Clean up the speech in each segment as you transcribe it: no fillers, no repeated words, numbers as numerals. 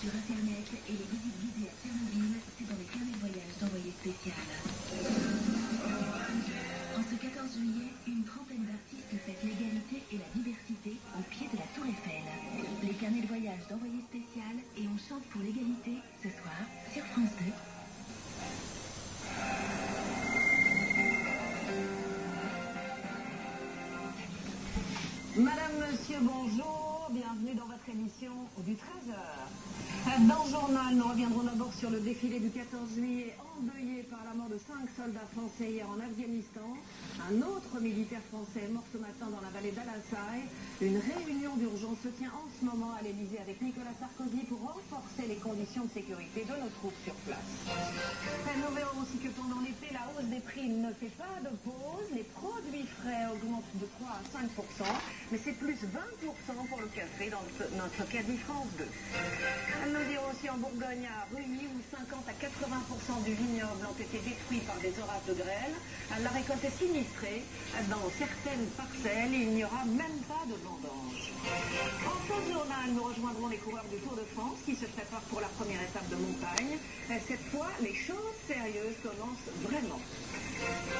sur Internet et les visites guidées à Tchernobyl, c'est dans les carnets de voyage d'envoyé spécial. En ce 14 juillet, une trentaine d'artistes fêtent l'égalité et la diversité au pied de la Tour Eiffel. Les carnets de voyage d'envoyé spécial et on chante pour l'égalité ce soir sur France 2. Madame, monsieur, bonjour, bienvenue dans votre émission du 13h. Dans le journal, nous reviendrons d'abord sur le défilé du 14 juillet, endeuillé par la mort de 5 soldats français hier en Afghanistan. Un autre militaire français est mort ce matin dans la vallée d'Al-Assai. Une réunion d'urgence se tient en ce moment à l'Elysée avec Nicolas Sarkozy pour renforcer les conditions de sécurité de nos troupes sur place. Nous verrons aussi que pendant l'été, la hausse des prix ne fait pas de pause. Les produits frais augmentent de 3 à 5%, mais c'est plus 20% pour le café dans notre Caddie France 2. Nous irons aussi en Bourgogne à Reuilly où 50 à 80% du vignoble ont été détruits par des orages de grêle. La récolte est sinistrée. Dans certaines parcelles, il n'y aura même pas de vendange. En fin de journal, nous rejoindrons les coureurs du Tour de France qui se préparent pour la première étape de montagne. Cette fois, les choses sérieuses commencent vraiment.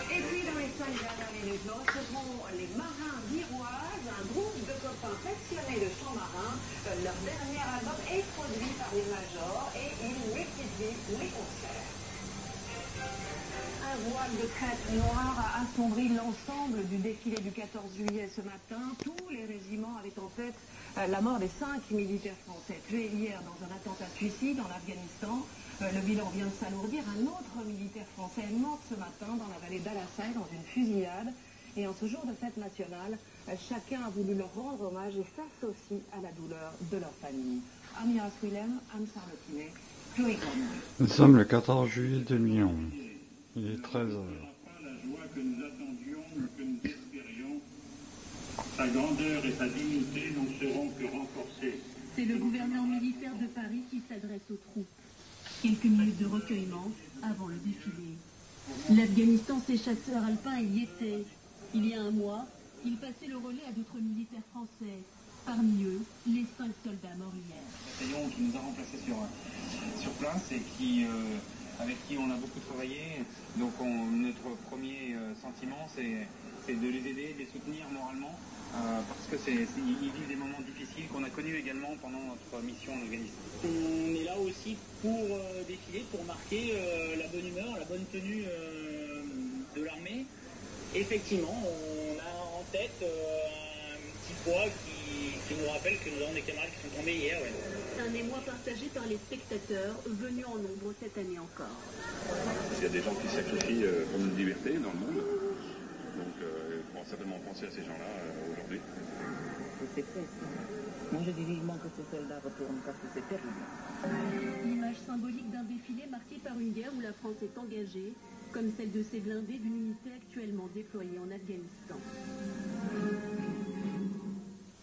Et puis, dans les 5 dernières minutes, nous recevrons les marins d'Iroise, un groupe de copains passionnés de chants marins. Leur dernier album est produit par les majors et ils multiplient les concerts. Un voile de crête noire a assombri l'ensemble du défilé du 14 juillet ce matin. Tous les régiments avaient en tête la mort des 5 militaires français tués hier dans un attentat suicide en Afghanistan. Le bilan vient de s'alourdir. Un autre militaire français est mort ce matin dans la vallée d'Al-Assai dans une fusillade. Et en ce jour de fête nationale, chacun a voulu leur rendre hommage et s'associer à la douleur de leur famille. Amira Swilem, Anne Charlotinet, Chloé Gormand. Nous sommes le 14 juillet 2011. Il est 13h. La joie que nous attendions ou que nous espérions, sa grandeur et sa dignité n'en seront que renforcées. C'est le gouverneur militaire de Paris qui s'adresse aux troupes. Quelques minutes de recueillement avant le défilé. L'Afghanistan, ses chasseurs alpins y étaient. Il y a un mois, ils passaient le relais à d'autres militaires français. Parmi eux, les 5 soldats morts hier. Bataillon qui nous a remplacés sur place et avec qui on a beaucoup travaillé. Donc notre premier sentiment, c'est de les aider, de les soutenir moralement, parce que ils vivent des moments difficiles qu'on a connus également pendant notre mission en Afghanistan. On est là aussi pour défiler, pour marquer la bonne humeur, la bonne tenue de l'armée. Effectivement, on a en tête un petit poids qui nous rappelle que nous avons des camarades qui sont tombés hier. Ouais. Un émoi partagé par les spectateurs, venus en nombre cette année encore. Il y a des gens qui sacrifient pour notre liberté dans le monde. Donc il faut certainement penser à ces gens-là aujourd'hui. C'est triste. Moi je dis vivement que ces soldats retournent parce que c'est terrible. L'image symbolique d'un défilé marqué par une guerre où la France est engagée, comme celle de ces blindés d'une unité actuellement déployée en Afghanistan.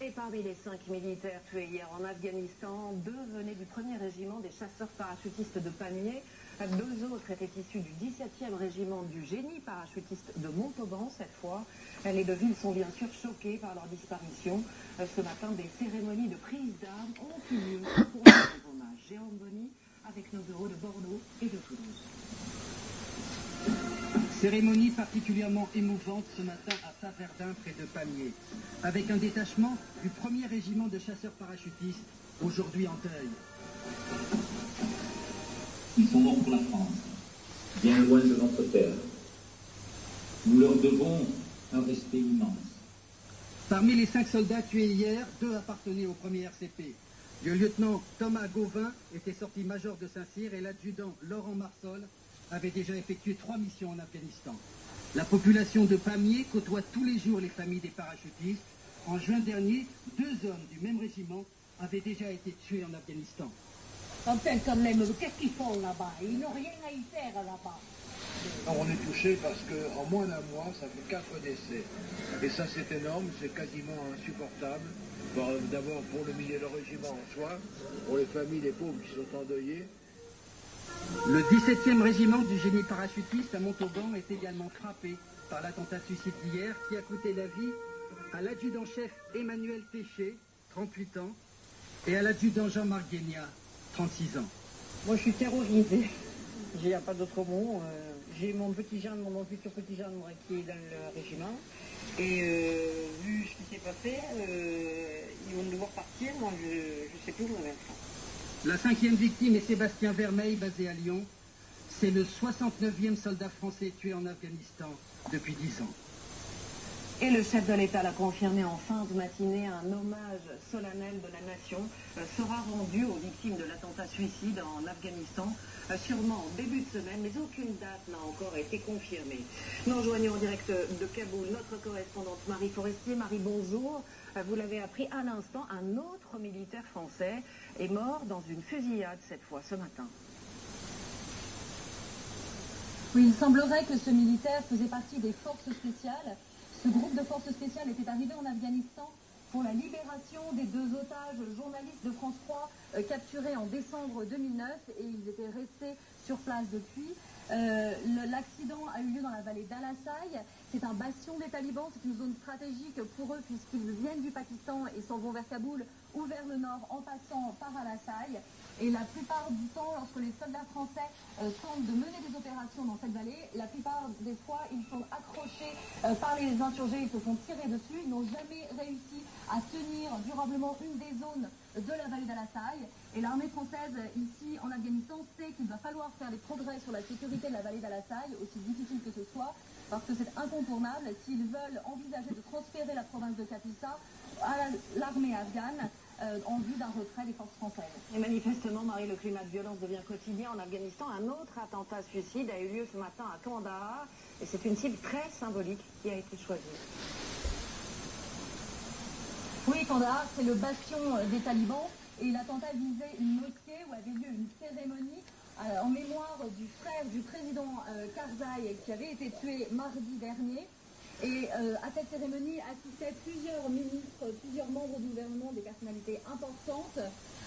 Et parmi les 5 militaires tués hier en Afghanistan, 2 venaient du 1er régiment des chasseurs parachutistes de Pamiers. 2 autres étaient issus du 17e régiment du génie parachutiste de Montauban cette fois. Les 2 villes sont bien sûr choquées par leur disparition. Ce matin, des cérémonies de prise d'armes ont eu lieu pour leur rendre hommage. Jérôme Bonny avec nos bureaux de Bordeaux et de Toulouse. Cérémonie particulièrement émouvante ce matin à Saint-Verdun près de Pamiers, avec un détachement du 1er régiment de chasseurs parachutistes, aujourd'hui en deuil. Ils sont morts pour la France, bien loin de notre terre. Nous leur devons un respect immense. Parmi les 5 soldats tués hier, 2 appartenaient au 1er RCP. Le lieutenant Thomas Gauvin était sorti major de Saint-Cyr et l'adjudant Laurent Marsol avait déjà effectué 3 missions en Afghanistan. La population de Pamiers côtoie tous les jours les familles des parachutistes. En juin dernier, 2 hommes du même régiment avaient déjà été tués en Afghanistan. Enfin, quand même, qu'est-ce qu'ils font là-bas? Ils n'ont rien à y faire là-bas. On est touché parce qu'en moins d'un mois, ça fait 4 décès. Et ça, c'est énorme, c'est quasiment insupportable. D'abord pour le régiment en soi, pour les familles, les pauvres qui sont endeuillés. Le 17e régiment du génie parachutiste à Montauban est également frappé par l'attentat suicide d'hier qui a coûté la vie à l'adjudant-chef Emmanuel Téché, 38 ans, et à l'adjudant Jean-Marc Guénia, 36 ans. Moi, je suis terrorisée. Il n'y a pas d'autre mot. J'ai mon futur petit gendre qui est dans le régiment. Et vu ce qui s'est passé, ils vont devoir partir. Moi, je ne sais plus où on va être. La 5e victime est Sébastien Vermeil, basé à Lyon. C'est le 69e soldat français tué en Afghanistan depuis 10 ans. Et le chef de l'État l'a confirmé en fin de matinée, un hommage solennel de la nation sera rendu aux victimes de l'attentat suicide en Afghanistan, sûrement en début de semaine, mais aucune date n'a encore été confirmée. Nous rejoignons en direct de Kaboul notre correspondante Marie Forestier. Marie, bonjour. Vous l'avez appris à l'instant, un autre militaire français est mort dans une fusillade cette fois ce matin. Oui, il semblerait que ce militaire faisait partie des forces spéciales. Ce groupe de forces spéciales était arrivé en Afghanistan pour la libération des 2 otages journalistes de France 3 capturés en décembre 2009 et ils étaient restés sur place depuis. L'accident a eu lieu dans la vallée d'Al-Assaï. C'est un bastion des talibans, c'est une zone stratégique pour eux puisqu'ils viennent du Pakistan et s'en vont vers Kaboul ou vers le nord en passant par Al-Assaï. Et la plupart du temps, lorsque les soldats français tentent de mener des opérations dans cette vallée, la plupart des fois, ils sont accrochés par les insurgés, ils se font tirer dessus, ils n'ont jamais réussi à tenir durablement une des zones de la vallée d'Al-Assaï. Et l'armée française, ici en Afghanistan, sait qu'il va falloir faire des progrès sur la sécurité de la vallée d'Al-Assaï, aussi difficile que ce soit, parce que c'est incontournable s'ils veulent envisager de transférer la province de Kapisa à l'armée afghane en vue d'un retrait des forces françaises. Et manifestement, Marie, le climat de violence devient quotidien en Afghanistan. Un autre attentat suicide a eu lieu ce matin à Kandahar et c'est une cible très symbolique qui a été choisie. Oui, Kandahar, c'est le bastion des talibans et l'attentat visait une mosquée où avait lieu une cérémonie en mémoire du frère du président Karzai qui avait été tué mardi dernier. Et à cette cérémonie assistaient plusieurs ministres, plusieurs membres du gouvernement, des personnalités importantes.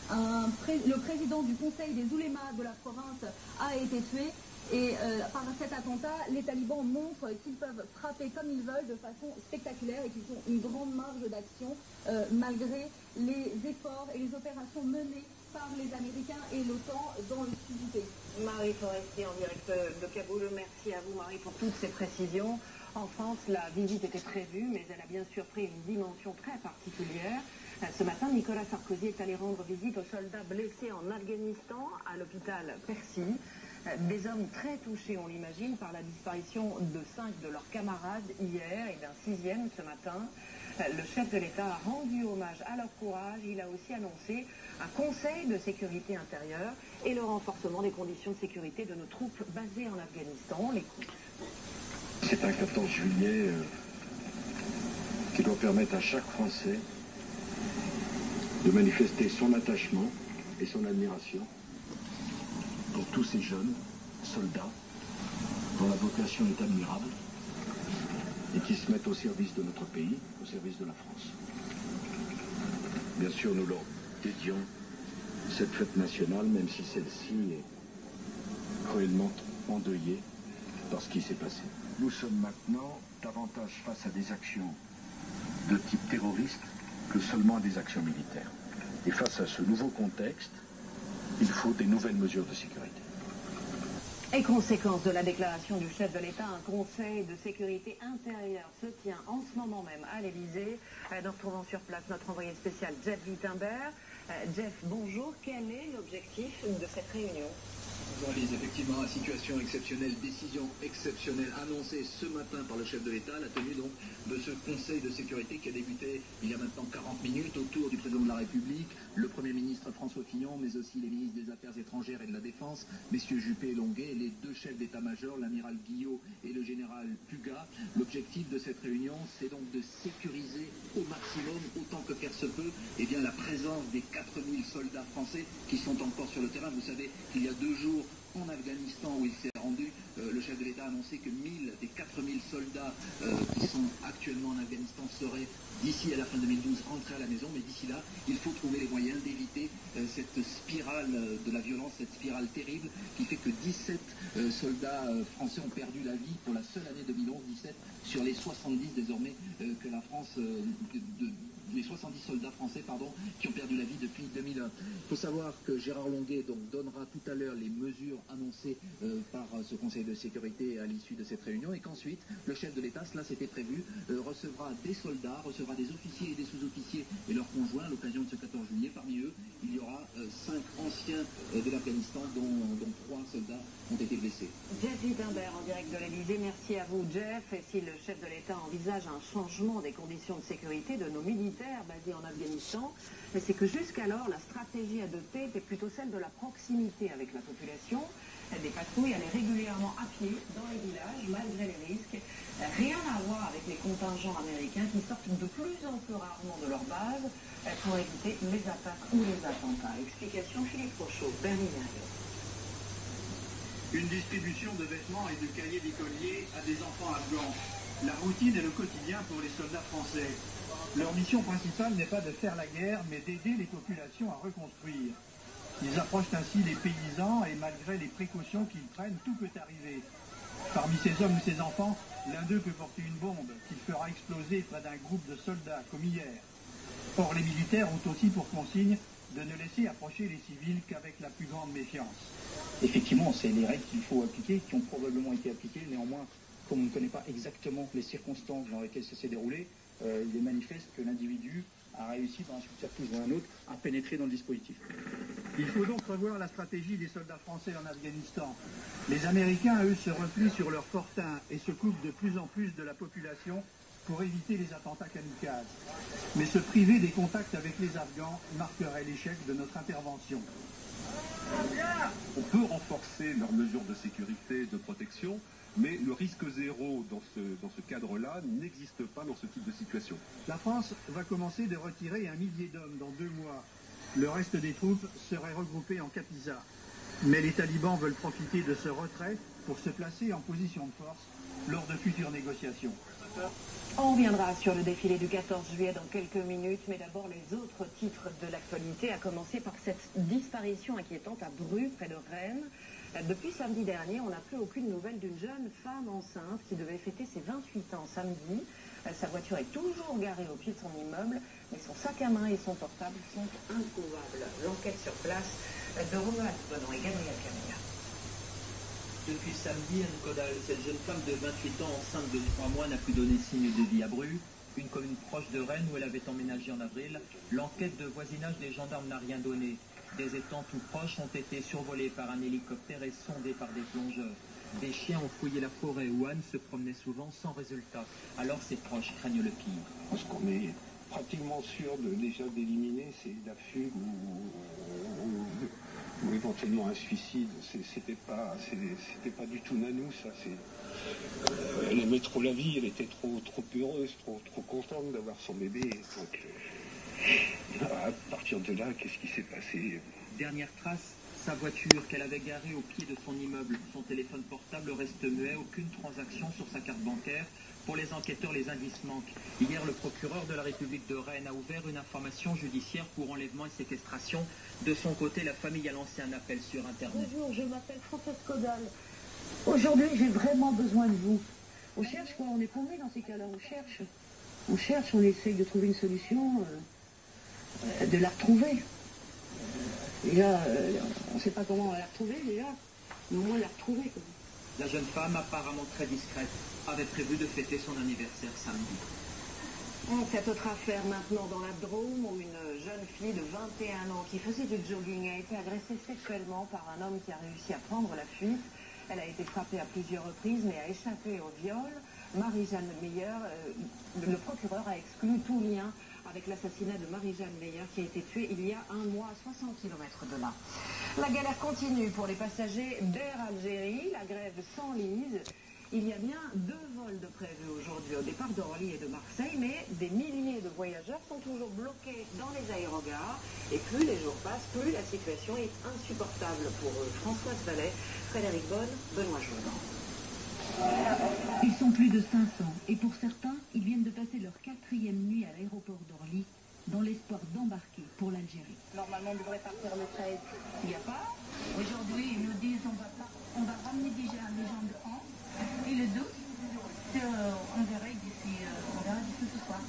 Le président du conseil des oulémas de la province a été tué. Et par cet attentat, les talibans montrent qu'ils peuvent frapper comme ils veulent de façon spectaculaire et qu'ils ont une grande marge d'action malgré les efforts et les opérations menées par les Américains et l'OTAN dans le sud du pays. Marie Forestier en direct de Kaboul. Merci à vous, Marie, pour toutes ces précisions. En France, la visite était prévue, mais elle a bien sûr pris une dimension très particulière. Ce matin, Nicolas Sarkozy est allé rendre visite aux soldats blessés en Afghanistan à l'hôpital Percy. Des hommes très touchés, on l'imagine, par la disparition de 5 de leurs camarades hier et d'un 6e ce matin. Le chef de l'État a rendu hommage à leur courage. Il a aussi annoncé un conseil de sécurité intérieure et le renforcement des conditions de sécurité de nos troupes basées en Afghanistan. On l'écoute. C'est un 14 juillet qui doit permettre à chaque Français de manifester son attachement et son admiration pour tous ces jeunes soldats dont la vocation est admirable et qui se mettent au service de notre pays, au service de la France. Bien sûr, nous leur dédions cette fête nationale, même si celle-ci est cruellement endeuillée par ce qui s'est passé. Nous sommes maintenant davantage face à des actions de type terroriste que seulement à des actions militaires. Et face à ce nouveau contexte, il faut des nouvelles mesures de sécurité. Et conséquence de la déclaration du chef de l'État, un conseil de sécurité intérieure se tient en ce moment même à l'Élysée. Nous retrouvons sur place notre envoyé spécial Jeff Wittenberg. Jeff, bonjour. Quel est l'objectif de cette réunion ? Bonjour Lise, effectivement, situation exceptionnelle, décision exceptionnelle annoncée ce matin par le chef de l'État, la tenue donc de ce Conseil de sécurité qui a débuté il y a maintenant 40 minutes autour du président de la République, le Premier ministre François Fillon, mais aussi les ministres des Affaires étrangères et de la Défense, messieurs Juppé et Longuet, les 2 chefs d'état-major, l'amiral Guillot et le général Puga. L'objectif de cette réunion, c'est donc de sécuriser au maximum, autant que faire se peut, eh bien, la présence des 4000 soldats français qui sont encore sur le terrain. Vous savez qu'il y a 2 jours en Afghanistan où il s'est rendu, le chef de l'État a annoncé que 1000 des 4000 soldats qui sont actuellement en Afghanistan seraient, d'ici à la fin 2012, rentrés à la maison. Mais d'ici là, il faut trouver les moyens d'éviter cette spirale de la violence, cette spirale terrible qui fait que 17 soldats français ont perdu la vie pour la seule année 2011, 17 sur les 70 désormais que la France les 70 soldats français qui ont perdu la vie depuis 2001. Il faut savoir que Gérard Longuet donnera tout à l'heure les mesures annoncées par ce Conseil de sécurité à l'issue de cette réunion et qu'ensuite le chef de l'État, cela c'était prévu, recevra des soldats, recevra des officiers et des sous-officiers et leurs conjoints à l'occasion de ce 14 juillet. Parmi eux, il y aura 5 anciens de l'Afghanistan dont 3 soldats ont été blessés. Jeff Wittenberg en direct de l'Élysée. Merci à vous, Jeff. Et si le chef de l'État envisage un changement des conditions de sécurité de nos militaires basés en Afghanistan, c'est que jusqu'alors, la stratégie adoptée était plutôt celle de la proximité avec la population. Des patrouilles allaient régulièrement à pied dans les villages, malgré les risques. Rien à voir avec les contingents américains qui sortent de plus en plus rarement de leur base pour éviter les attaques ou les attentats. Explication Philippe Rochaud, Berlin. Une distribution de vêtements et de cahiers d'écoliers à des enfants afghans. La routine est le quotidien pour les soldats français. Leur mission principale n'est pas de faire la guerre, mais d'aider les populations à reconstruire. Ils approchent ainsi les paysans et malgré les précautions qu'ils prennent, tout peut arriver. Parmi ces hommes ou ces enfants, l'un d'eux peut porter une bombe qu'il fera exploser près d'un groupe de soldats, comme hier. Or, les militaires ont aussi pour consigne de ne laisser approcher les civils qu'avec la plus grande méfiance. Effectivement, c'est les règles qu'il faut appliquer, qui ont probablement été appliquées. Néanmoins, comme on ne connaît pas exactement les circonstances dans lesquelles ça s'est déroulé, il est manifeste que l'individu a réussi, dans un subterfuge ou un autre, à pénétrer dans le dispositif. Il faut donc revoir la stratégie des soldats français en Afghanistan. Les Américains, eux, se replient sur leur fortin et se coupent de plus en plus de la population pour éviter les attentats kamikazes. Mais se priver des contacts avec les Afghans marquerait l'échec de notre intervention. On peut renforcer leurs mesures de sécurité et de protection, mais le risque zéro dans ce cadre-là n'existe pas dans ce type de situation. La France va commencer de retirer 1 millier d'hommes dans 2 mois. Le reste des troupes serait regroupé en Kapisa. Mais les talibans veulent profiter de ce retrait pour se placer en position de force lors de futures négociations. On reviendra sur le défilé du 14 juillet dans quelques minutes, mais d'abord les autres titres de l'actualité, à commencer par cette disparition inquiétante à Bru, près de Rennes. Depuis samedi dernier, on n'a plus aucune nouvelle d'une jeune femme enceinte qui devait fêter ses 28 ans samedi. Sa voiture est toujours garée au pied de son immeuble, mais son sac à main et son portable sont introuvables. L'enquête sur place de Romuald Bonon et Gabriel Camilla. Depuis samedi, Anne Caudal, cette jeune femme de 28 ans enceinte de 3 mois, n'a plus donné signe de vie à Bru, une commune proche de Rennes où elle avait emménagé en avril. L'enquête de voisinage des gendarmes n'a rien donné. Des étangs tout proches ont été survolés par un hélicoptère et sondés par des plongeurs. Des chiens ont fouillé la forêt où Anne se promenait souvent sans résultat. Alors ses proches craignent le pire. Ce qu'on est pratiquement sûr déjà d'éliminer, c'est la fugue ou éventuellement un suicide. C'était pas du tout nanou, ça. Elle aimait trop la vie, elle était trop heureuse, trop contente d'avoir son bébé. Donc, à partir de là, qu'est-ce qui s'est passé? Dernière trace, sa voiture qu'elle avait garée au pied de son immeuble. Son téléphone portable reste muet, aucune transaction sur sa carte bancaire. Pour les enquêteurs, les indices manquent. Hier, le procureur de la République de Rennes a ouvert une information judiciaire pour enlèvement et séquestration. De son côté, la famille a lancé un appel sur Internet. Bonjour, je m'appelle Françoise Caudal. Aujourd'hui, j'ai vraiment besoin de vous. On cherche quoi? On est paumé dans ces cas-là. On cherche, on essaye de trouver une solution, de la retrouver. Déjà, on ne sait pas comment on va la retrouver déjà, mais au moins la retrouver. Quoi. La jeune femme, apparemment très discrète, avait prévu de fêter son anniversaire samedi. Cette autre affaire maintenant dans la Drôme où une jeune fille de 21 ans qui faisait du jogging a été agressée sexuellement par un homme qui a réussi à prendre la fuite. Elle a été frappée à plusieurs reprises mais a échappé au viol. Marie-Jeanne Meyer, le procureur a exclu tout lien avec l'assassinat de Marie-Jeanne Meyer qui a été tuée il y a un mois à 60 km de là. La galère continue pour les passagers d'Air Algérie, la grève s'enlise. Il y a bien 2 vols de prévus aujourd'hui au départ d'Orly et de Marseille, mais des milliers de voyageurs sont toujours bloqués dans les aérogares. Et plus les jours passent, plus la situation est insupportable pour Françoise Vallet, Frédéric Bonne, Benoît Jourdan. Ils sont plus de 500 et pour certains, ils viennent de passer leur 4e nuit à l'aéroport d'Orly dans l'espoir d'embarquer pour l'Algérie. Normalement, on devrait partir le 13. Il n'y a pas. Aujourd'hui, ils nous disent on va ramener déjà les gens de France et le 12, on verra d'ici ce soir.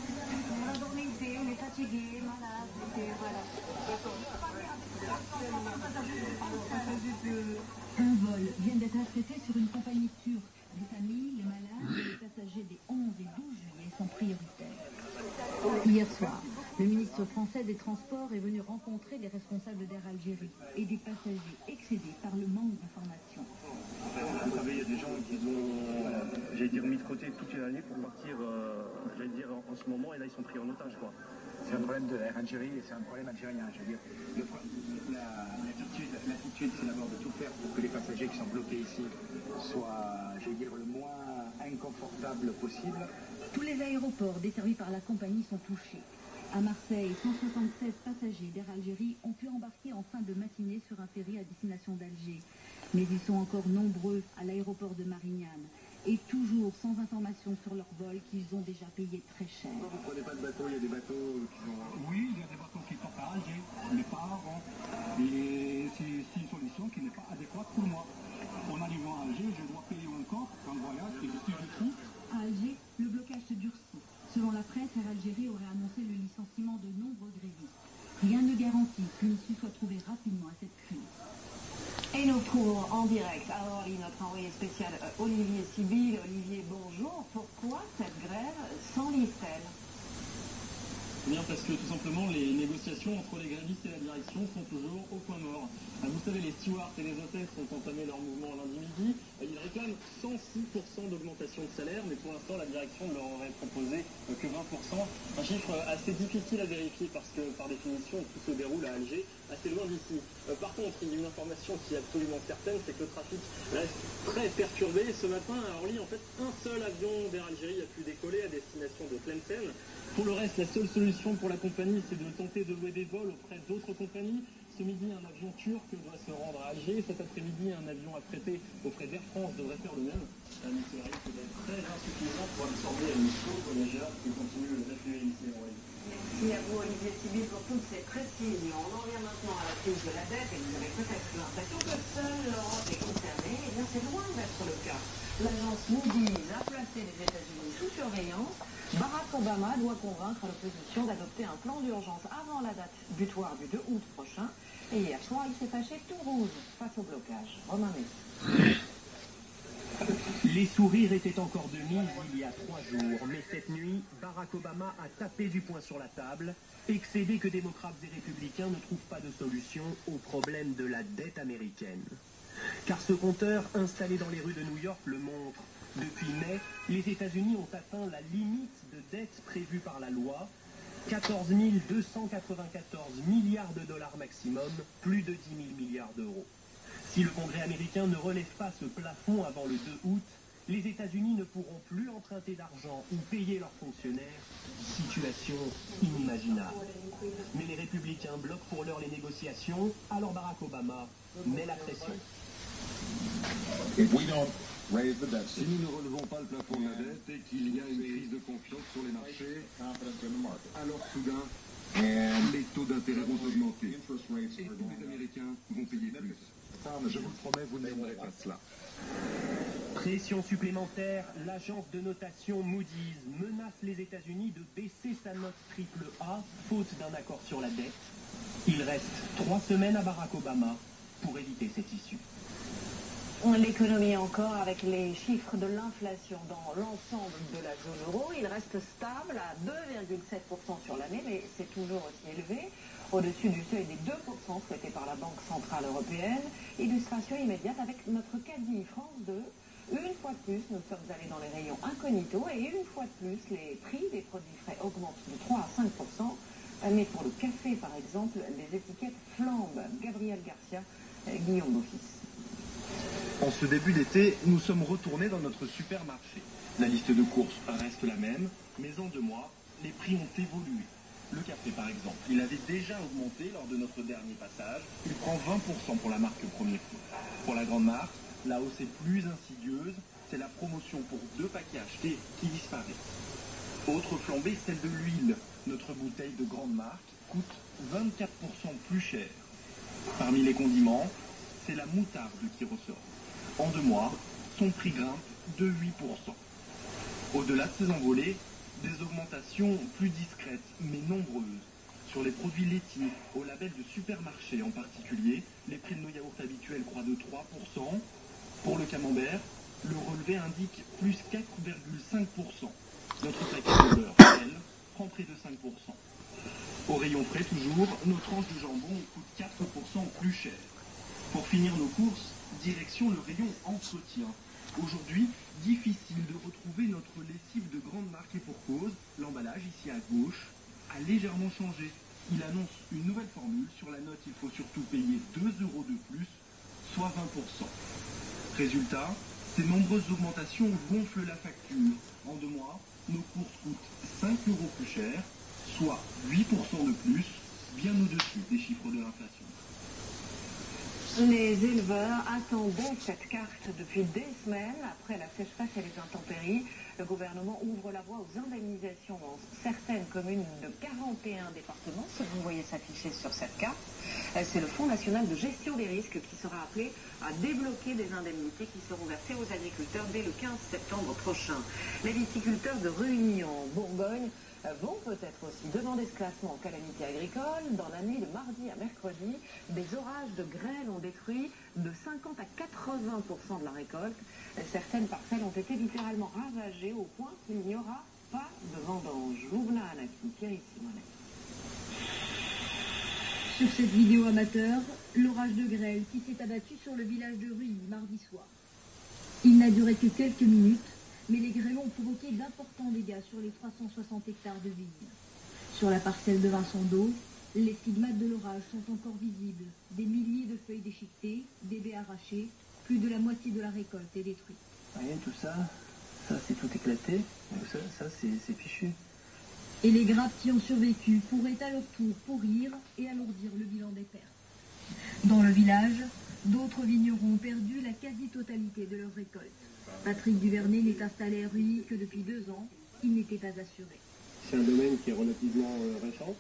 On va dormir, on est fatigué. Hier soir, le ministre français des Transports est venu rencontrer les responsables d'Air Algérie et des passagers excédés par le manque d'informations. Vous savez, il y a des gens qui ont, j'allais dire, mis de côté toute une année pour partir, j'allais dire, en ce moment, et là, ils sont pris en otage, quoi. C'est un problème de Air Algérie et c'est un problème algérien, je veux dire. L'attitude, c'est d'abord de tout faire pour que les passagers qui sont bloqués ici soient, je veux dire, le moins inconfortables possible. Tous les aéroports desservis par la compagnie sont touchés. À Marseille, 176 passagers d'Air Algérie ont pu embarquer en fin de matinée sur un ferry à destination d'Alger. Mais ils sont encore nombreux à l'aéroport de Marignane et toujours sans information sur leur vol qu'ils ont déjà payé très cher. Vous ne prenez pas de bateau, il y a des bateaux qui sont... Oui, il y a des bateaux qui partent à Alger, mais pas avant. Et c'est une solution qui n'est pas adéquate pour moi. En arrivant à Alger, je dois payer encore un voyage et si je trouve... À Alger, le blocage se durcit. Selon la presse, Air Algérie aurait annoncé le licenciement de nombreux grévistes. Rien ne garantit qu'une issue soit trouvée rapidement à cette crise. Et nous trouvons en direct à Orly notre envoyé spécial Olivier Sibyl. Olivier, bonjour. Pourquoi cette grève s'enlise-t-elle? Eh bien parce que tout simplement les négociations entre les grévistes et la direction sont toujours au point mort. Vous savez, les stewards et les hôtesses ont entamé leur mouvement lundi midi. Ils réclament 106% d'augmentation de salaire, mais pour l'instant la direction ne leur aurait proposé que 20%. Un chiffre assez difficile à vérifier parce que par définition tout se déroule à Alger, assez loin d'ici. Par contre, il y a une information qui est absolument certaine, c'est que le trafic reste très perturbé. Ce matin à Orly, en fait, un seul avion d'Air Algérie a pu décoller à destination de Tlemcen. Pour le reste, la seule solution pour la compagnie, c'est de tenter de louer des vols auprès d'autres compagnies. Ce midi, un avion turc doit se rendre à Alger. Cet après-midi, un avion affrété auprès d'Air France devrait faire le même. Mais ce risque d'être très insuffisant pour absorber les flots voyageurs qui continuent d'affluer ici en Orly. Merci à vous, Olivier Sibyl, pour toutes ces précisions. On en vient maintenant à la crise de la dette et vous avez peut-être l'impression que seule l'Europe est concernée. Eh bien, c'est loin d'être le cas. L'agence Moody's a placé les États-Unis sous surveillance. Barack Obama doit convaincre l'opposition d'adopter un plan d'urgence avant la date butoir du 2 août prochain. Et hier soir, il s'est fâché tout rouge face au blocage. Romain Messi. Les sourires étaient encore de mise il y a 3 jours, mais cette nuit, Barack Obama a tapé du poing sur la table, excédé que démocrates et républicains ne trouvent pas de solution au problème de la dette américaine. Car ce compteur installé dans les rues de New York le montre. Depuis mai, les États-Unis ont atteint la limite de dette prévue par la loi, 14 294 milliards de dollars maximum, plus de 10 000 milliards d'euros. Si le Congrès américain ne relève pas ce plafond avant le 2 août, les États-Unis ne pourront plus emprunter d'argent ou payer leurs fonctionnaires. Situation inimaginable. Mais les républicains bloquent pour l'heure les négociations, alors Barack Obama met la pression. Si nous ne relevons pas le plafond de la dette et qu'il y a une crise de confiance sur les marchés, alors soudain, les taux d'intérêt vont augmenter et tous les Américains vont payer plus. Je vous le promets, vous n'aimerez pas cela. Pression supplémentaire, l'agence de notation Moody's menace les États-Unis de baisser sa note AAA, faute d'un accord sur la dette. Il reste 3 semaines à Barack Obama pour éviter cette issue. L'économie encore avec les chiffres de l'inflation dans l'ensemble de la zone euro. Il reste stable à 2,7% sur l'année, mais c'est toujours aussi élevé, au-dessus du seuil des 2% souhaités par la Banque Centrale Européenne. Illustration immédiate avec notre caddie France 2. Une fois de plus, nous sommes allés dans les rayons incognito et une fois de plus, les prix des produits frais augmentent de 3 à 5%. Mais pour le café, par exemple, les étiquettes flambent. Gabriel Garcia, Guillaume Beaufils. En ce début d'été, nous sommes retournés dans notre supermarché. La liste de courses reste la même, mais en 2 mois, les prix ont évolué. Le café, par exemple, il avait déjà augmenté lors de notre dernier passage. Il prend 20% pour la marque Premier Prix. Pour la grande marque, la hausse est plus insidieuse. C'est la promotion pour 2 paquets achetés qui disparaît. Autre flambée, celle de l'huile. Notre bouteille de grande marque coûte 24% plus cher. Parmi les condiments, c'est la moutarde qui ressort. En 2 mois, son prix grimpe de 8%. Au-delà de ces envolées, des augmentations plus discrètes mais nombreuses. Sur les produits laitiers, au label de supermarché en particulier, les prix de nos yaourts habituels croient de 3%. Pour le camembert, le relevé indique plus 4,5%. Notre paquet de beurre, elle, prend près de 5%. prêt toujours, nos tranches de jambon coûtent 4% plus cher. Pour finir nos courses, direction le rayon entretien. Aujourd'hui, difficile de retrouver notre lessive de grande marque et pour cause, l'emballage ici à gauche a légèrement changé. Il annonce une nouvelle formule. Sur la note, il faut surtout payer 2 € de plus, soit 20%. Résultat, ces nombreuses augmentations gonflent la facture. En 2 mois, nos courses coûtent 5 € plus cher, soit 8% de plus, bien au-dessus des chiffres de l'inflation. Les éleveurs attendaient cette carte depuis des semaines. Après la sécheresse et les intempéries, le gouvernement ouvre la voie aux indemnisations dans certaines communes de 41 départements. Ce que vous voyez s'afficher sur cette carte, c'est le Fonds national de gestion des risques qui sera appelé à débloquer des indemnités qui seront versées aux agriculteurs dès le 15 septembre prochain. Les viticulteurs de Reuilly en Bourgogne vont peut-être aussi demander ce classement en calamité agricole. Dans la nuit de mardi à mercredi, des orages de grêle ont détruit de 50 à 80% de la récolte. Certaines parcelles ont été littéralement ravagées au point qu'il n'y aura pas de vendange. Loubna Anaki, Thierry Simonet. Sur cette vidéo amateur, l'orage de grêle qui s'est abattu sur le village de Reuilly mardi soir. Il n'a duré que quelques minutes, mais les grêlons ont provoqué d'importants dégâts sur les 360 hectares de vignes. Sur la parcelle de Vincent d'Eau, les stigmates de l'orage sont encore visibles. Des milliers de feuilles déchiquetées, des baies arrachées, plus de la moitié de la récolte est détruite. Vous voyez tout ça, c'est tout éclaté, ça c'est fichu. Et les grappes qui ont survécu pourraient à leur tour pourrir et alourdir le bilan des pertes. Dans le village, d'autres vignerons ont perdu la quasi-totalité de leur récolte. Patrick Duvernay n'est installé à Reuilly que depuis 2 ans. Il n'était pas assuré. C'est un domaine qui est relativement récent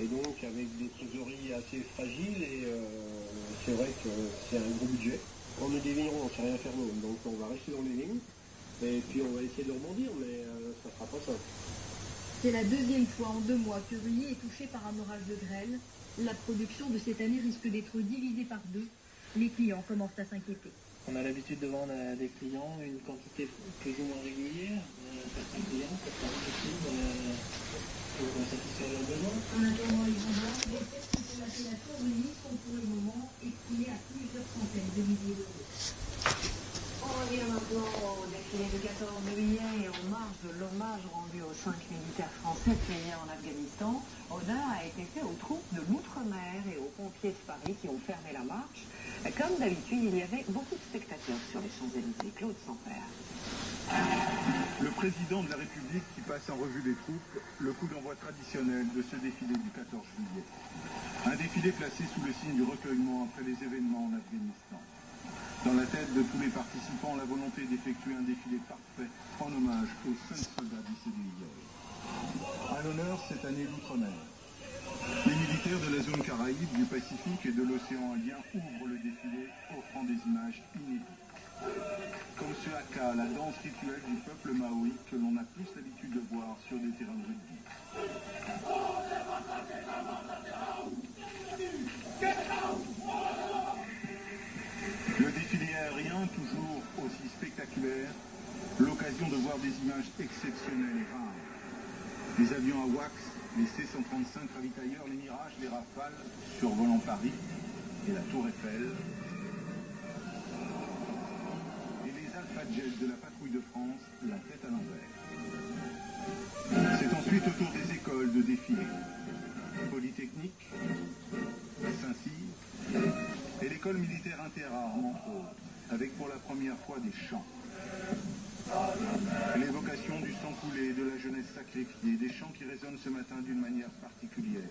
et donc avec des trésoreries assez fragiles et c'est vrai que c'est un gros budget. On est des vignerons, on ne sait rien faire nous, donc on va rester dans les lignes et puis on va essayer de rebondir, mais ça ne sera pas simple. C'est la 2e fois en 2 mois que Reuilly est touché par un orage de grêle. La production de cette année risque d'être divisée par 2. Les clients commencent à s'inquiéter. On a l'habitude de vendre à des clients une quantité plus ou moins régulière. Certains clients, ça sera difficile pour satisfaire leurs besoins. En attendant les vendanges, les tests qui sont passées la tour Reuilly sont pour le moment estimées à plusieurs centaines de milliers d'euros. On revient maintenant au défilé du 14 juillet et en marge de l'hommage rendu aux 5 militaires français tués en Afghanistan. Honneur a été fait aux troupes de l'outre-mer et aux pompiers de Paris qui ont fermé la marche. Comme d'habitude, il y avait beaucoup de spectateurs sur les Champs-Élysées. Claude Sampère. Le président de la République qui passe en revue les troupes, le coup d'envoi traditionnel de ce défilé du 14 juillet. Un défilé placé sous le signe du recueillement après les événements en Afghanistan. Dans la tête de tous les participants, la volonté d'effectuer un défilé parfait en hommage aux 5 soldats décédés hier. À l'honneur cette année l'outre-mer. Les militaires de la zone Caraïbe, du Pacifique et de l'océan Indien ouvrent le défilé, offrant des images inédites. Comme ce haka, la danse rituelle du peuple maori que l'on a plus l'habitude de voir sur des terrains de rugby. Le défilé aérien, toujours aussi spectaculaire, l'occasion de voir des images exceptionnelles et rares. Les avions à wax, les C-135 ravitailleurs, les Mirages, les Rafales, survolant Paris et la Tour Eiffel. Et les Alpha Jets de la patrouille de France, la tête à l'envers. C'est ensuite au tour des écoles de défiler. Polytechnique, Saint-Cyr et l'école militaire interarmes, entre autres, avec pour la première fois des chants. L'évocation du sang coulé, de la jeunesse sacrifiée, des chants qui résonnent ce matin d'une manière particulière.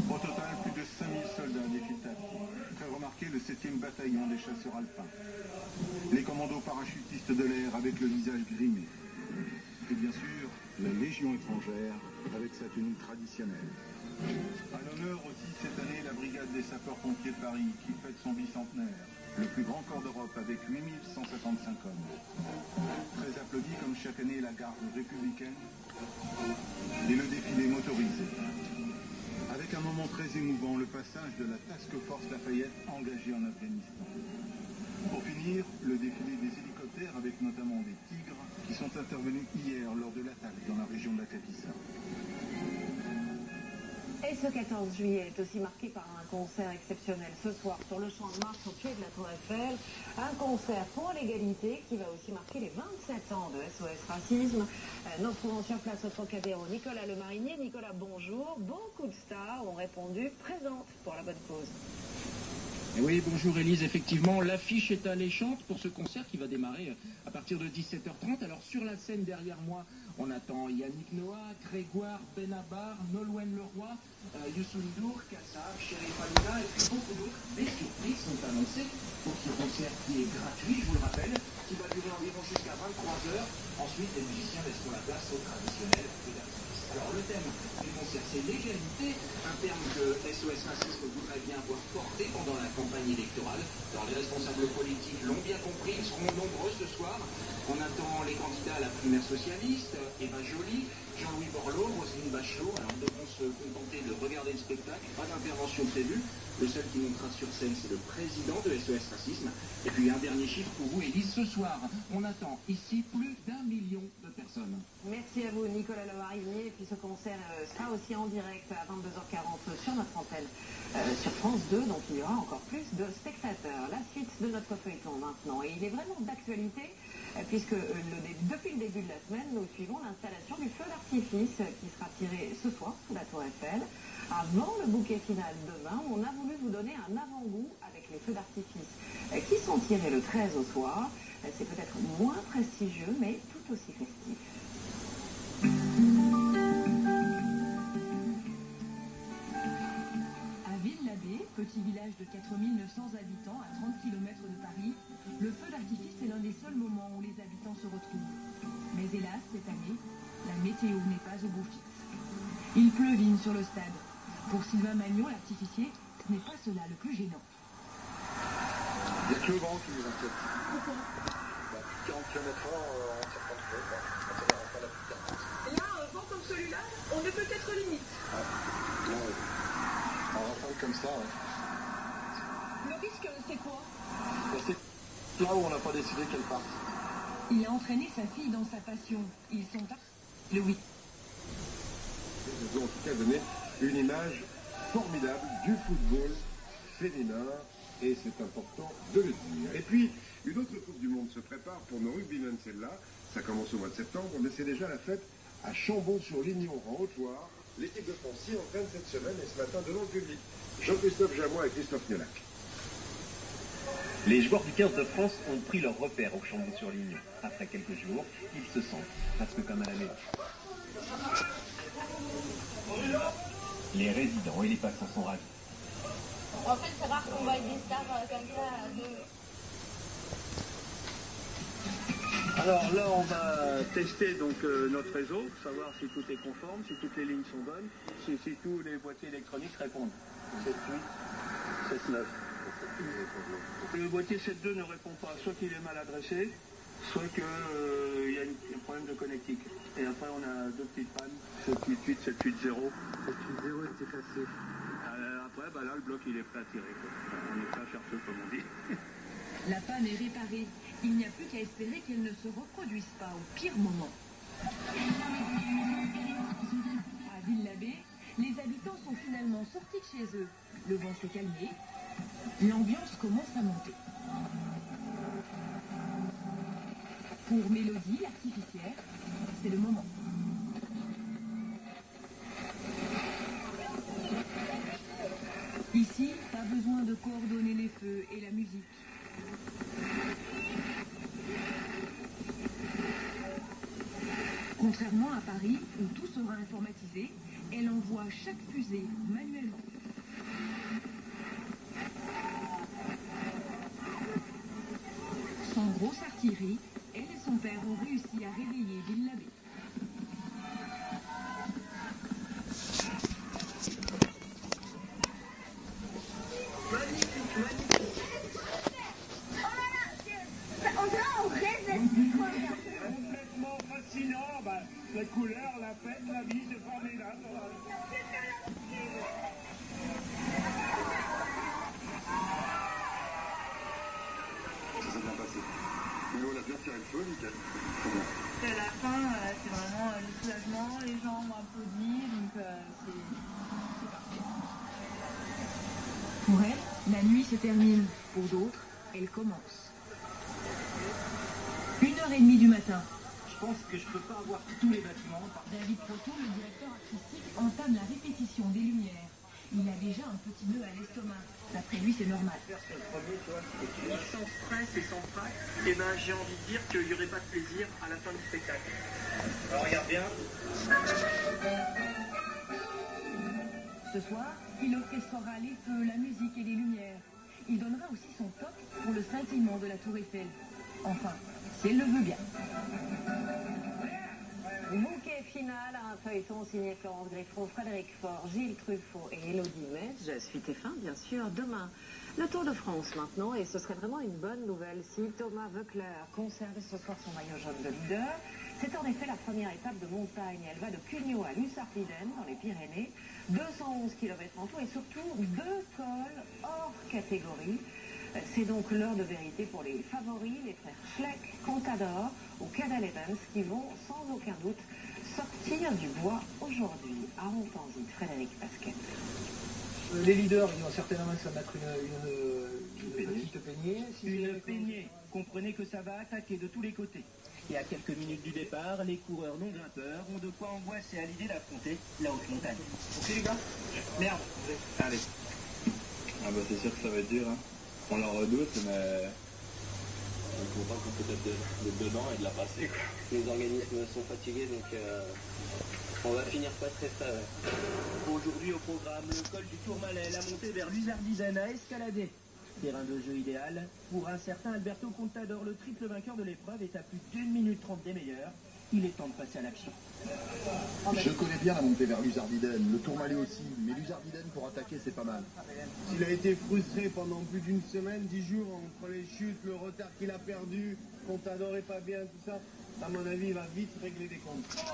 Au total, plus de 5000 soldats défilent à pied. Fait remarquer le 7e bataillon des chasseurs alpins. Les commandos parachutistes de l'air avec le visage grimé. Et bien sûr, la Légion étrangère avec sa tenue traditionnelle. À l'honneur aussi cette année la brigade des sapeurs-pompiers de Paris qui fête son bicentenaire. Le plus grand corps d'Europe avec 8155 hommes. Très applaudi comme chaque année la garde républicaine et le défilé motorisé. Avec un moment très émouvant, le passage de la Task Force Lafayette engagée en Afghanistan. Pour finir, le défilé des hélicoptères avec notamment des Tigres qui sont intervenus hier lors de l'attaque dans la région de la Kapisa. Et ce 14 juillet est aussi marqué par un concert exceptionnel ce soir sur le Champ de Mars au pied de la Tour Eiffel. Un concert pour l'égalité qui va aussi marquer les 27 ans de SOS Racisme. Nous retrouvons sur place au Trocadéro Nicolas Le Marinier. Nicolas, bonjour. Beaucoup de stars ont répondu présentes pour la bonne cause. Oui, bonjour Élise, effectivement, l'affiche est alléchante pour ce concert qui va démarrer à partir de 17h30. Alors sur la scène derrière moi, on attend Yannick Noah, Grégoire Benabar, Nolwenn Leroy, Youssou N'Dour, Kassab, Chérif Hanouna et puis beaucoup d'autres. Des surprises sont annoncées pour ce concert qui est gratuit, je vous le rappelle, qui va durer environ jusqu'à 23h. Ensuite, les musiciens laisseront la place au traditionnel de la musique. Alors le thème du concert, c'est l'égalité, un terme que SOS Racisme voudrait bien voir porté pendant la campagne électorale. Alors les responsables politiques l'ont bien compris, ils seront nombreux ce soir. On attend les candidats à la primaire socialiste, Eva Joly, Jean-Louis Borloo, Roselyne Bachelot. Alors nous devrons se contenter de regarder le spectacle, pas d'intervention prévue. Le seul qui montera sur scène, c'est le président de SOS Racisme. Et puis un dernier chiffre pour vous, Élise, ce soir, on attend ici plus d'1 million de personnes. Merci à vous, Nicolas Le Marinier. Et puis ce concert sera aussi en direct à 22h40 sur notre antenne sur France 2. Donc il y aura encore plus de spectateurs. La suite de notre feuilleton maintenant. Et il est vraiment d'actualité puisque depuis le début de la semaine, nous suivons l'installation du feu d'artifice qui sera tiré ce soir sous la Tour Eiffel. Avant le bouquet final demain, on a voulu vous donner un avant-goût avec les feux d'artifice qui sont tirés le 13 au soir. C'est peut-être moins prestigieux, mais tout aussi festif. À Ville-l'Abbé, petit village de 4900 habitants à 30 km de Paris, le feu d'artifice est l'un des seuls moments où les habitants se retrouvent. Mais hélas, cette année, la météo n'est pas au beau fixe. Il pleuvine sur le stade. Pour Sylvain Magnon, l'artificier, ce n'est pas cela le plus gênant. Il y a que le vent qui nous inquiète. Pourquoi 40 km/h en certains feux, quand on n'aura pas la pluie. Là, un vent comme celui-là, on ne peut être limite. On rafale comme ça, ouais. Le risque, c'est quoi? C'est là où on n'a pas décidé qu'elle parte. Il a entraîné sa fille dans sa passion. Ils sont le oui. Ils ont en tout cas donné une image formidable du football féminin, et c'est important de le dire. Et puis, une autre Coupe du Monde se prépare pour nos rugbymen, celle-là. Ça commence au mois de septembre, mais c'est déjà la fête à Chambon-sur-Lignon, en Haute-Loire. L'équipe de France s'y entraîne cette semaine et ce matin devant le public. Jean-Christophe Jamois et Christophe Niolac. Les joueurs du 15 de France ont pris leur repère au Chambon-sur-Lignon. Après quelques jours, ils se sentent presque comme à la maison. Les résidents et les passants sont ravis. En fait, c'est rare qu'on voit des stars comme ça. Alors là, on va tester donc notre réseau, savoir si tout est conforme, si toutes les lignes sont bonnes, si tous les boîtiers électroniques répondent. 7.8, 7.9. Le boîtier 7.2 ne répond pas, soit qu'il est mal adressé, soit qu'il y a un problème de connectique. Et après, on a deux petites pannes, 7.8.8, 7.8.0. 7.8.0 est effacé. Après, là, le bloc, il est prêt à tirer. On est prêt à faire feu, comme on dit. La panne est réparée. Il n'y a plus qu'à espérer qu'elle ne se reproduise pas au pire moment. À Ville-l'Abbé, les habitants sont finalement sortis de chez eux. Le vent s'est calmé. L'ambiance commence à monter. Pour Mélodie, l'artificière, c'est le moment. Ici, pas besoin de coordonner les feux et la musique. Contrairement à Paris, où tout sera informatisé, elle envoie chaque fusée manuellement. Sans grosse artillerie, elle et son père ont réussi à réveiller Ville-l'Abbé. Magnifique, magnifique. Complètement fascinant, la couleur, la fête, la vie, c'est formidable. Ça s'est bien passé. Mais on a bien tiré le feu, nickel. À la fin, c'est vraiment le soulagement, les gens ont applaudi, donc c'est parfait. Pour elle, la nuit se termine. Pour d'autres, elle commence. 1h30 du matin. Je pense que je peux pas avoir tous les bâtiments. David Proto, le directeur artistique, entame la répétition des lumières. Il a déjà un petit nœud à l'estomac. D'après lui, c'est normal. Sans stress et sans trac, eh ben, j'ai envie de dire qu'il n'y aurait pas de plaisir à la fin du spectacle. Alors regarde bien. Ce soir, il orchestrera les feux, la musique et les lumières. Il donnera aussi son toc pour le scintillement de la Tour Eiffel. Enfin, si elle le veut bien. Bouquet final à un feuilleton signé Florence Griffon, Frédéric Faure, Gilles Truffaut et Élodie Metz. Je suis TF1, bien sûr. Demain, le Tour de France maintenant, et ce serait vraiment une bonne nouvelle si Thomas Voeckler conserve ce soir son maillot jaune de leader. C'est en effet la première étape de montagne. Elle va de Cugnot à Luzartiden, dans les Pyrénées. 211 km en tout et surtout 2 cols hors catégorie. C'est donc l'heure de vérité pour les favoris, les frères Schleck, Contador ou Cadel Evans, qui vont sans aucun doute sortir du bois aujourd'hui. À Montanzy, Frédéric Pasquet. Les leaders, ils vont certainement se mettre une petite peignée. Une peignée. Comprenez que ça va attaquer de tous les côtés. Et à quelques minutes du départ, les coureurs non grimpeurs ont de quoi angoisser à l'idée d'affronter la haute montagne. Ok les gars? Merde. Allez. Ah bah c'est sûr que ça va être dur, hein. On leur redoute, mais on comprend qu'on peut être dedans et de la passer, quoi. Les organismes sont fatigués, donc on va finir pas très frais. Aujourd'hui au programme, le col du Tourmalet, la montée vers Luzartiden à escalader. Terrain de jeu idéal. Pour un certain Alberto Contador, le triple vainqueur de l'épreuve est à plus d'1 minute 30 des meilleurs. Il est temps de passer à l'action. Je connais bien la montée vers Luzartiden, le Tourmalet aussi, mais Luzartiden pour attaquer c'est pas mal. Il a été frustré pendant plus d'une semaine, 10 jours, entre les chutes, le retard qu'il a perdu, Contador est pas bien, tout ça. À mon avis, il va vite régler des comptes.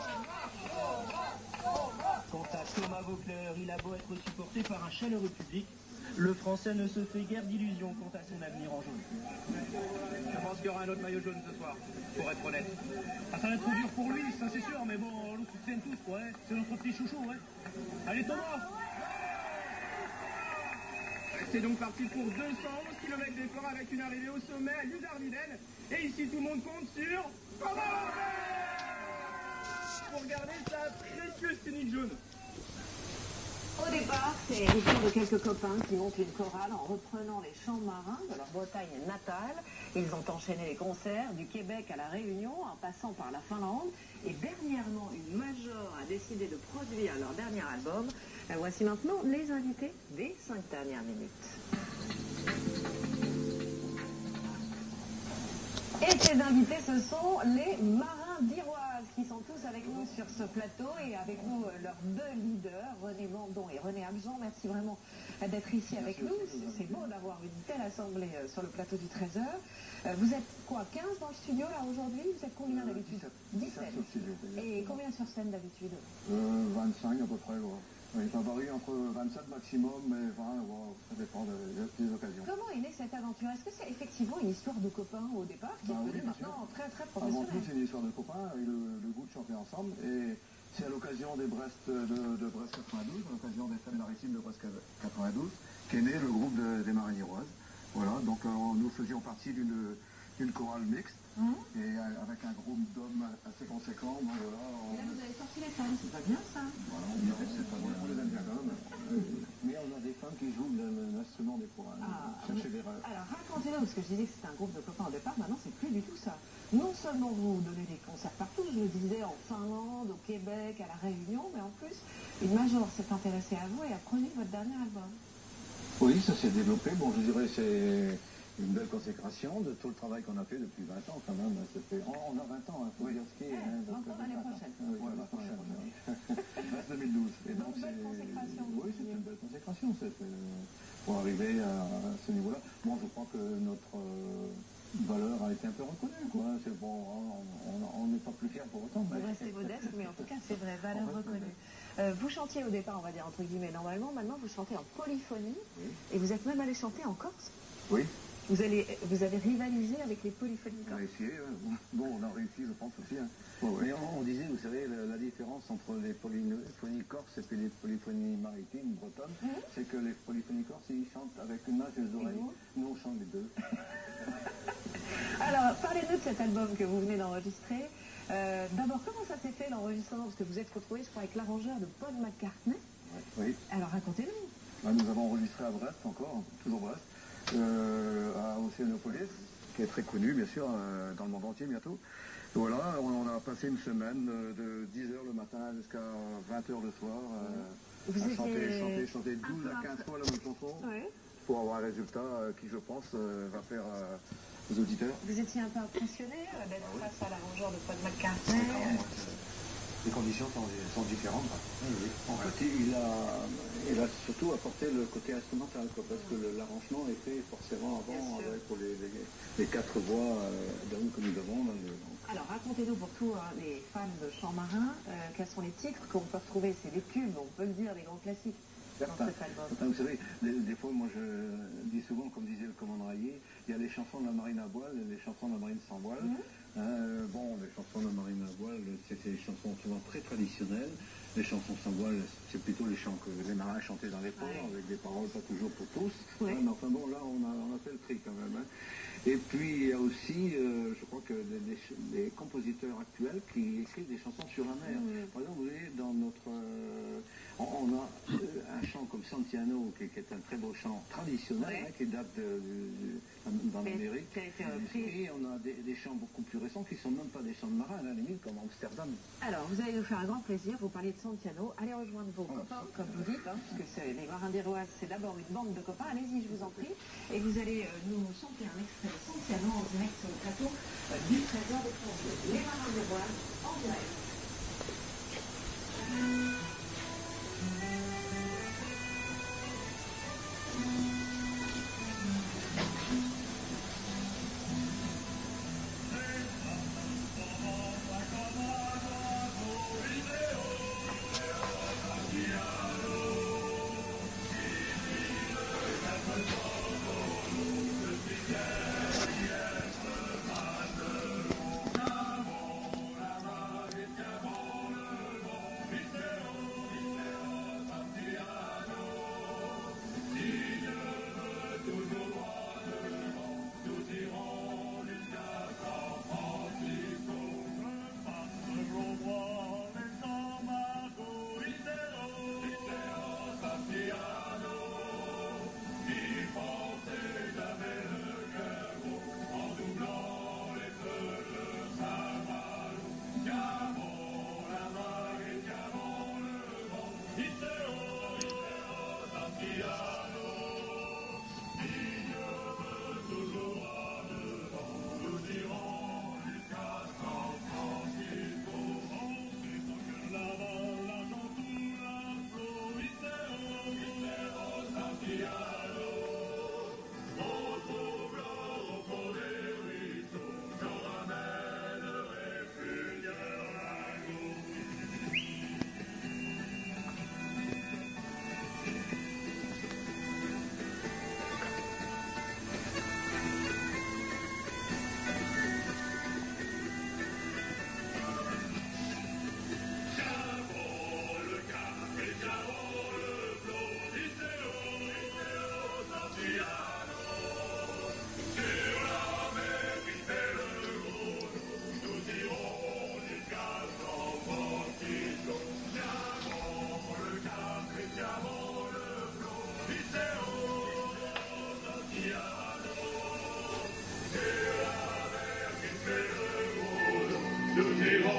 Quant à Thomas Voeckler, il a beau être supporté par un chaleureux public, le Français ne se fait guère d'illusions quant à son avenir en jaune. je pense qu'il y aura un autre maillot jaune ce soir, pour être honnête. Ah, ça va être trop dur pour lui, ça c'est sûr, mais bon, on le soutient tous, ouais. C'est notre petit chouchou, ouais. Allez Thomas! C'est donc parti pour 211 km d'effort avec une arrivée au sommet à Luzartiden. Et ici, tout le monde compte sur Thomas pour garder sa précieuse tunique jaune. Au départ, c'est l'histoire de quelques copains qui montent une chorale en reprenant les chants marins de leur Bretagne natale. Ils ont enchaîné les concerts du Québec à la Réunion en passant par la Finlande. Et dernièrement, une major a décidé de produire leur dernier album. Voici maintenant les invités des 5 dernières minutes. Et ces invités, ce sont les marins d'Iroise qui sont tous avec nous sur ce plateau et avec nous leurs 2 leaders, René Mandon et René Abjean. Merci vraiment d'être ici avec nous. C'est beau d'avoir une telle assemblée sur le plateau du 13h. Vous êtes quoi, 15 dans le studio là aujourd'hui? Vous êtes combien d'habitude? 17. Et combien sur scène d'habitude? 25 à peu près, ouais. Oui, ça varie entre 27 maximum, mais 20, wow, ça dépend des occasions. Comment est née cette aventure? Est-ce que c'est effectivement une histoire de copains au départ qui est devenue maintenant très très professionnelle? Avant tout, c'est une histoire de copains et le goût de chanter ensemble. Et c'est à l'occasion des Brest, de Brest 92, à l'occasion des fêtes maritimes de Brest 92, qu'est né le groupe des marins iroises. Voilà, donc nous faisions partie d'une chorale mixte. Et avec un groupe d'hommes assez conséquent, bon, voilà. Et là, vous avez sorti les femmes, c'est pas bien ça? Voilà, c'est pas bien, on les aime bien quand même. Mais on a des femmes qui jouent l'instrument des chorales. Alors racontez-nous, parce que je disais que c'était un groupe de copains au départ, maintenant c'est plus du tout ça. Non seulement vous donnez des concerts partout, je le disais en Finlande, au Québec, à la Réunion, mais en plus, une major s'est intéressée à vous et a produit votre dernier album. Oui, ça s'est développé. Bon, je dirais c'est une belle consécration de tout le travail qu'on a fait depuis 20 ans quand même. On a 20 ans, il faut dire ce qui est. Encore l'année prochaine. Oui, l'année prochaine. 2012. Et donc c'est une belle consécration pour arriver à ce niveau-là. Bon, je crois que notre valeur a été un peu reconnue, quoi. C'est bon, on n'est pas plus fiers pour autant. Vous restez modeste, mais en tout cas, c'est vrai, valeur reconnue. Vous chantiez au départ, on va dire entre guillemets, normalement, maintenant vous chantez en polyphonie, et vous êtes même allé chanter en Corse? Oui. Vous avez rivalisé avec les polyphonies corses. On a essayé, bon, on a réussi, je pense aussi. Hein. Mais on disait, vous savez, la différence entre les polyphonies corses et puis les polyphonies maritimes, bretonnes, c'est que les polyphonies corses, ils chantent avec une main sur les oreilles. Nous, on chante les deux. Alors, parlez-nous de cet album que vous venez d'enregistrer. D'abord, comment ça s'est fait l'enregistrement? Parce que vous êtes retrouvé, je crois, avec l'arrangeur de Paul McCartney. Oui. Alors, racontez-nous. Nous avons enregistré à Brest encore, toujours Brest. À Océanopolis, qui est très connu bien sûr dans le monde entier bientôt. Et voilà, on a passé une semaine de 10h le matin jusqu'à 20h le soir à chanter 12 à 15 fois la même chanson pour avoir un résultat qui je pense va faire aux auditeurs. Vous étiez un peu impressionné d'être face à l'arrangeur de Paul McCartney. Les conditions sont différentes. En fait, il a surtout apporté le côté instrumental, parce que l'arrangement est fait forcément avant pour les 4 voix d'hommes que nous avons. Alors, racontez-nous pour tous les fans de chants marins, quels sont les titres qu'on peut retrouver? C'est des tubes, on peut le dire, des grands classiques. Vous savez, des fois, moi je dis souvent, comme disait le commandant Raillier, il y a les chansons de la marine à voile et les chansons de la marine sans voile. Bon, les chansons de la marine à voile, c'est des chansons souvent très traditionnelles. Les chansons sans voile, c'est plutôt les chants que les marins chantaient dans les ports, avec des paroles pas toujours pour tous. Mais enfin bon, là, on a fait le tri quand même. Et puis, il y a aussi, je crois que des compositeurs actuels qui écrivent des chansons sur la mer. Par exemple, vous voyez, dans notre... on a un chant comme Santiano, qui est un très beau chant traditionnel, qui date dans l'Amérique. Et on a des chants beaucoup plus récents qui ne sont même pas des chants de marins, à la limite, comme Amsterdam. Alors, vous allez nous faire un grand plaisir, vous parlez de Santiano. Allez rejoindre vos copains, comme vous dites, puisque les marins d'Héroise, c'est d'abord une bande de copains. Allez-y, je vous en prie. Et vous allez nous chanter un extrait de Santiano en direct sur le plateau du Trésor de France. Les marins d'Héroise, en direct. Nous irons